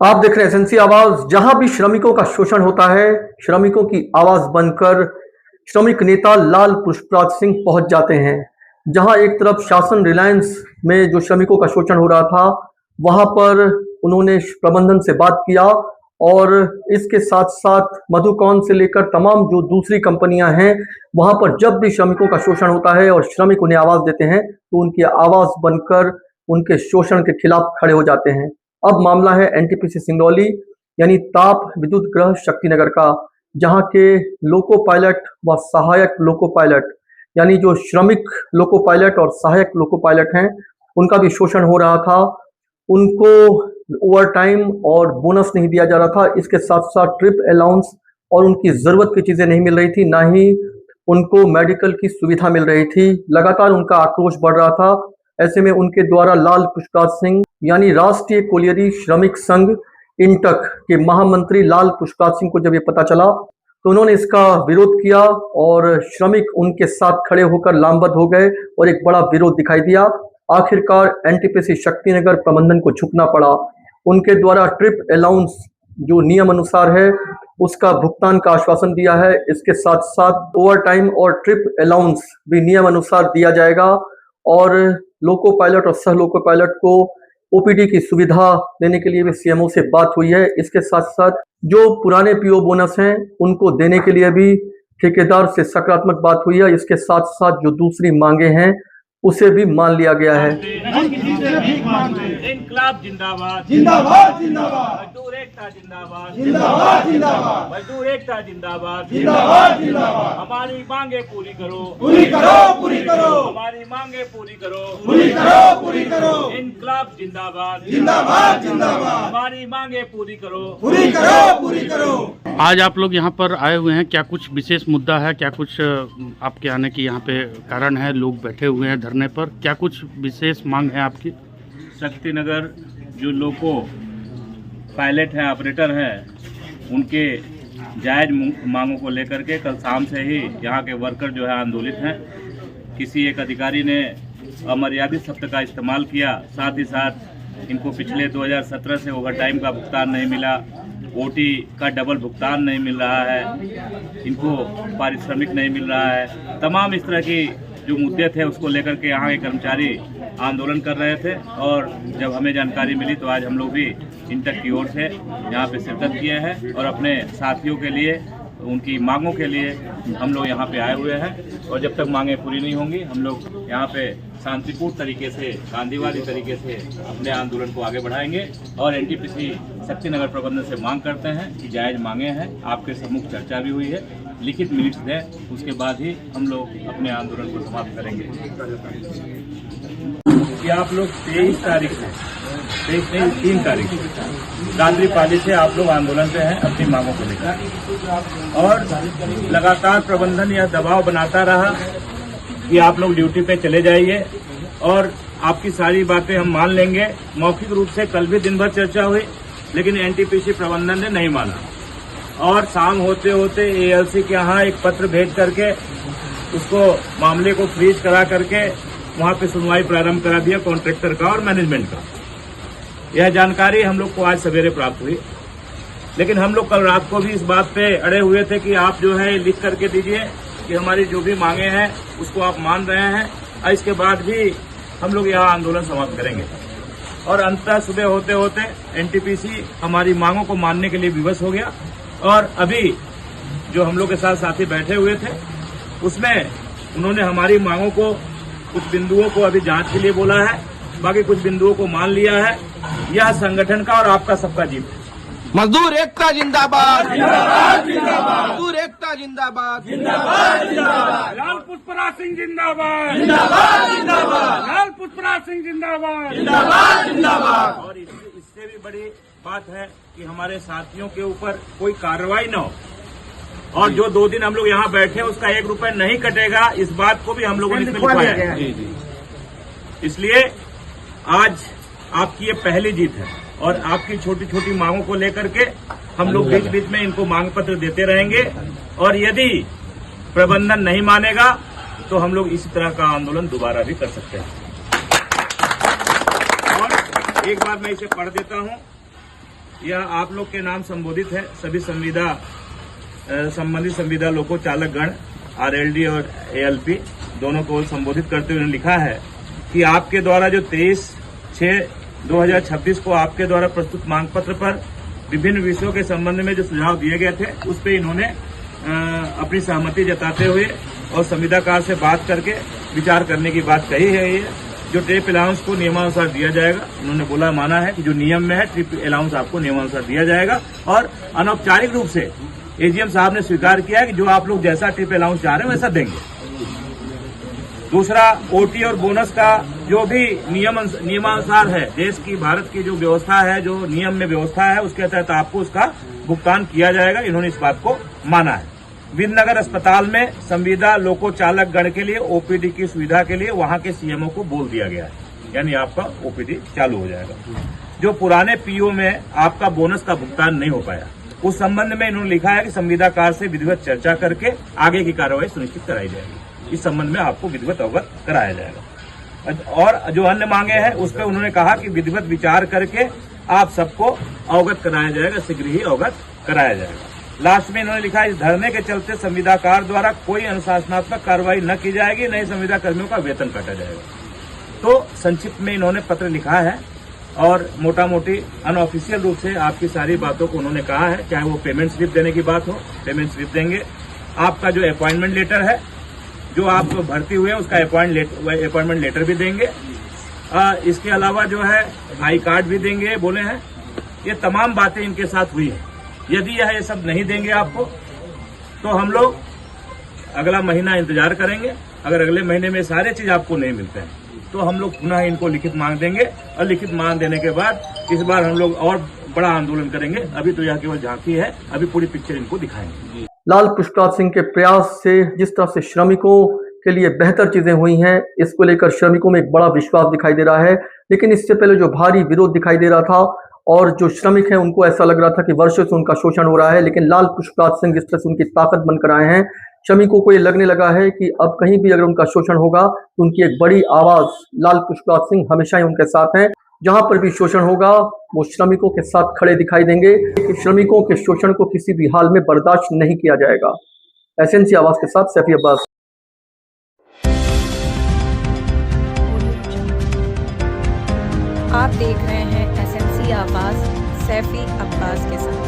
आप देख रहे हैं एजेंसी आवाज, जहां भी श्रमिकों का शोषण होता है, श्रमिकों की आवाज बनकर श्रमिक नेता लाल पुष्पराज सिंह पहुंच जाते हैं। जहां एक तरफ शासन रिलायंस में जो श्रमिकों का शोषण हो रहा था, वहां पर उन्होंने प्रबंधन से बात किया और इसके साथ साथ मधुकौन से लेकर तमाम जो दूसरी कंपनियां हैं, वहां पर जब भी श्रमिकों का शोषण होता है और श्रमिक उन्हें आवाज देते हैं, तो उनकी आवाज बनकर उनके शोषण के खिलाफ खड़े हो जाते हैं। अब मामला है एनटीपीसी सिंगरौली यानी ताप विद्युत गृह शक्तिनगर का, जहां के लोको पायलट व सहायक लोको पायलट यानी जो श्रमिक लोको पायलट और सहायक लोको पायलट हैं, उनका भी शोषण हो रहा था। उनको ओवर टाइम और बोनस नहीं दिया जा रहा था। इसके साथ साथ ट्रिप अलाउंस और उनकी ज़रूरत की चीज़ें नहीं मिल रही थी, ना ही उनको मेडिकल की सुविधा मिल रही थी। लगातार उनका आक्रोश बढ़ रहा था। ऐसे में उनके द्वारा लाल पुष्पराज सिंह यानी राष्ट्रीय कोलियरी श्रमिक संघ इंटक के महामंत्री लाल पुष्पराज सिंह को जब ये पता चला, तो उन्होंने इसका विरोध किया और श्रमिक उनके साथ खड़े होकर लामबंद हो गए और एक बड़ा विरोध दिखाई दिया। आखिरकार एनटीपीसी शक्तिनगर प्रबंधन को झुकना पड़ा। उनके द्वारा ट्रिप अलाउंस जो नियम अनुसार है, उसका भुगतान का आश्वासन दिया है। इसके साथ साथ ओवर टाइम और ट्रिप अलाउंस भी नियम अनुसार दिया जाएगा और लोको पायलट और सह लोको पायलट को ओपीडी की सुविधा देने के लिए भी सीएमओ से बात हुई है। इसके साथ साथ जो पुराने पीओ बोनस हैं, उनको देने के लिए भी ठेकेदार से सकारात्मक बात हुई है। इसके साथ साथ जो दूसरी मांगे हैं, उसे भी मान लिया गया है। इनकलाब जिंदाबाद, जिंदाबाद जिंदाबाद, मजदूर एकता जिंदाबाद, जिंदाबाद जिंदाबाद, मजदूर एकता जिंदाबाद, जिंदाबाद जिंदाबाद। हमारी मांगे पूरी करो, पूरी करो, पूरी करो, हमारी मांगे पूरी करो, पूरी करो, पूरी करो। इनकलाब जिंदाबाद, जिंदाबाद जिंदाबाद, हमारी मांगे पूरी करो, पूरी करो, पूरी करो। आज आप लोग यहाँ पर आए हुए हैं, क्या कुछ विशेष मुद्दा है? क्या कुछ आपके आने की यहाँ पे कारण है? लोग बैठे हुए हैं धरने पर, क्या कुछ विशेष मांग है आपकी? शक्तिनगर जो लोको पायलट हैं, ऑपरेटर हैं, उनके जायज़ मांगों को लेकर के कल शाम से ही यहाँ के वर्कर जो है आंदोलित हैं। किसी एक अधिकारी ने अमर्यादित शब्द का इस्तेमाल किया, साथ ही साथ इनको पिछले 2017 से ओवरटाइम का भुगतान नहीं मिला, ओटी का डबल भुगतान नहीं मिल रहा है, इनको पारिश्रमिक नहीं मिल रहा है। तमाम इस तरह की जो मुद्दे थे उसको लेकर के यहाँ के कर्मचारी आंदोलन कर रहे थे और जब हमें जानकारी मिली तो आज हम लोग भी इंटक की ओर से यहाँ पे शिरकत किए हैं और अपने साथियों के लिए, उनकी मांगों के लिए हम लोग यहाँ पे आए हुए हैं। और जब तक मांगें पूरी नहीं होंगी, हम लोग यहाँ पे शांतिपूर्ण तरीके से, गांधीवादी तरीके से अपने आंदोलन को आगे बढ़ाएंगे। और एनटीपीसी शक्तिनगर प्रबंधन से मांग करते हैं कि जायज़ मांगे हैं, आपके सम्मुख चर्चा भी हुई है, लिखित मिनट्स दें, उसके बाद ही हम लोग अपने आंदोलन को समाप्त करेंगे। कि आप लोग 23 तारीख है, 3 तारीख गांधी पाली से आप लोग आंदोलन पे हैं अपनी मांगों को लेकर, और लगातार प्रबंधन यह दबाव बनाता रहा कि आप लोग ड्यूटी पे चले जाइए और आपकी सारी बातें हम मान लेंगे। मौखिक रूप से कल भी दिन भर चर्चा हुई, लेकिन एनटीपीसी प्रबंधन ने नहीं माना और शाम होते होते एएलसी के यहाँ एक पत्र भेज करके उसको मामले को फ्रीज करा करके वहाँ पे सुनवाई प्रारंभ करा दिया कॉन्ट्रैक्टर का और मैनेजमेंट का। यह जानकारी हम लोग को आज सवेरे प्राप्त हुई, लेकिन हम लोग कल रात को भी इस बात पे अड़े हुए थे कि आप जो है लिख करके दीजिए कि हमारी जो भी मांगे हैं उसको आप मान रहे हैं, और इसके बाद भी हम लोग यह आंदोलन समाप्त करेंगे। और अंततः सुबह होते होते एनटीपीसी हमारी मांगों को मानने के लिए विवश हो गया और अभी जो हम लोग के साथ साथी बैठे हुए थे, उसमें उन्होंने हमारी मांगों को, कुछ बिंदुओं को अभी जांच के लिए बोला है, बाकी कुछ बिंदुओं को मान लिया है। यह संगठन का और आपका सबका जीत है। मजदूर एकता जिंदाबाद, जिंदाबाद जिंदाबाद, मजदूर एकता जिंदाबाद, जिंदाबाद जिंदाबाद, लाल पुष्पराज सिंह जिंदाबाद, जिंदाबाद जिंदाबाद, लाल पुष्पराज सिंह जिंदाबाद, जिंदाबाद जिंदाबाद। और इससे भी बड़ी बात है कि हमारे साथियों के ऊपर कोई कार्रवाई न हो, और जो 2 दिन हम लोग यहाँ बैठे उसका 1 रुपए नहीं कटेगा, इस बात को भी हम लोगों ने इसमें लिखवाया है। इसलिए आज आपकी ये पहली जीत है और आपकी छोटी छोटी मांगों को लेकर के हम लोग बीच बीच में इनको मांग पत्र देते रहेंगे, और यदि प्रबंधन नहीं मानेगा तो हम लोग इसी तरह का आंदोलन दोबारा भी कर सकते हैं। और एक बार मैं इसे पढ़ देता हूं यह आप लोग के नाम संबोधित है। सभी संबंधित संविदा लोको चालक गण आरएलडी और एएलपी दोनों को संबोधित करते हुए लिखा है कि आपके द्वारा जो 23/6/2026 को आपके द्वारा प्रस्तुत मांग पत्र पर विभिन्न विषयों के संबंध में जो सुझाव दिए गए थे उस पर इन्होंने अपनी सहमति जताते हुए और संविदाकार से बात करके विचार करने की बात कही है। ये जो ट्रिप अलाउंस को नियमानुसार दिया जाएगा, उन्होंने बोला माना है कि जो नियम में है ट्रिप अलाउंस आपको नियमानुसार दिया जाएगा। और अनौपचारिक रूप से एजीएम साहब ने स्वीकार किया कि जो आप लोग जैसा ट्रिप अलाउंस चाह रहे हैं वैसा देंगे। दूसरा, ओटी और बोनस का जो भी नियमानुसार है, देश की भारत की जो व्यवस्था है, जो नियम में व्यवस्था है, उसके तहत आपको उसका भुगतान किया जाएगा। इन्होंने इस बात को माना है। विंदनगर अस्पताल में संविदा लोको चालक गण के लिए ओपीडी की सुविधा के लिए वहां के सीएमओ को बोल दिया गया है, यानी आपका ओपीडी चालू हो जाएगा। जो पुराने पीओ में आपका बोनस का भुगतान नहीं हो पाया, उस संबंध में इन्होंने लिखा है कि संविदाकार से विधिवत चर्चा करके आगे की कार्रवाई सुनिश्चित कराई जाएगी। इस संबंध में आपको विधिवत अवगत कराया जाएगा। और जो अन्य मांगे हैं उस पर उन्होंने कहा कि विधिवत विचार करके आप सबको अवगत कराया जाएगा, शीघ्र ही अवगत कराया जाएगा। लास्ट में इन्होंने लिखा है, इस धरने के चलते संविदाकार द्वारा कोई अनुशासनात्मक कार्रवाई न की जाएगी, न ही संविदा कर्मियों का वेतन काटा जाएगा। तो संक्षिप्त में इन्होंने पत्र लिखा है और मोटा मोटी अनऑफिशियल रूप से आपकी सारी बातों को उन्होंने कहा है। चाहे वो पेमेंट स्लिप देने की बात हो, पेमेंट स्लिप देंगे। आपका जो अपॉइंटमेंट लेटर है, जो आप भर्ती हुए हैं उसका अपॉइंटमेंट लेटर भी देंगे। इसके अलावा जो है आई कार्ड भी देंगे बोले हैं। ये तमाम बातें इनके साथ हुई है। यदि यह ये सब नहीं देंगे आपको तो हम लोग अगला महीना इंतजार करेंगे। अगर अगले महीने में सारे चीज आपको नहीं मिलते हैं तो हम लोग पुनः इनको लिखित मांग देंगे और लिखित मांग देने के बाद इस बार हम लोग और बड़ा आंदोलन करेंगे। अभी तो यह केवल झांकी है, अभी पूरी पिक्चर इनको दिखाएंगे। लाल पुष्पराज सिंह के प्रयास से जिस तरह से श्रमिकों के लिए बेहतर चीजें हुई हैं, इसको लेकर श्रमिकों में एक बड़ा विश्वास दिखाई दे रहा है। लेकिन इससे पहले जो भारी विरोध दिखाई दे रहा था और जो श्रमिक हैं उनको ऐसा लग रहा था कि वर्षों से उनका शोषण हो रहा है, लेकिन लाल पुष्पराज सिंह जिस तरह से उनकी ताकत बनकर आए हैं, श्रमिकों को ये लगने लगा है कि अब कहीं भी अगर उनका शोषण होगा तो उनकी एक बड़ी आवाज लाल पुष्पराज सिंह हमेशा ही उनके साथ हैं। जहां पर भी शोषण होगा वो श्रमिकों के साथ खड़े दिखाई देंगे कि श्रमिकों के शोषण को किसी भी हाल में बर्दाश्त नहीं किया जाएगा। एसएनसी आवाज के साथ सैफी अब्बास। आप देख रहे हैं एसएनसी आवाज सैफी अब्बास के साथ।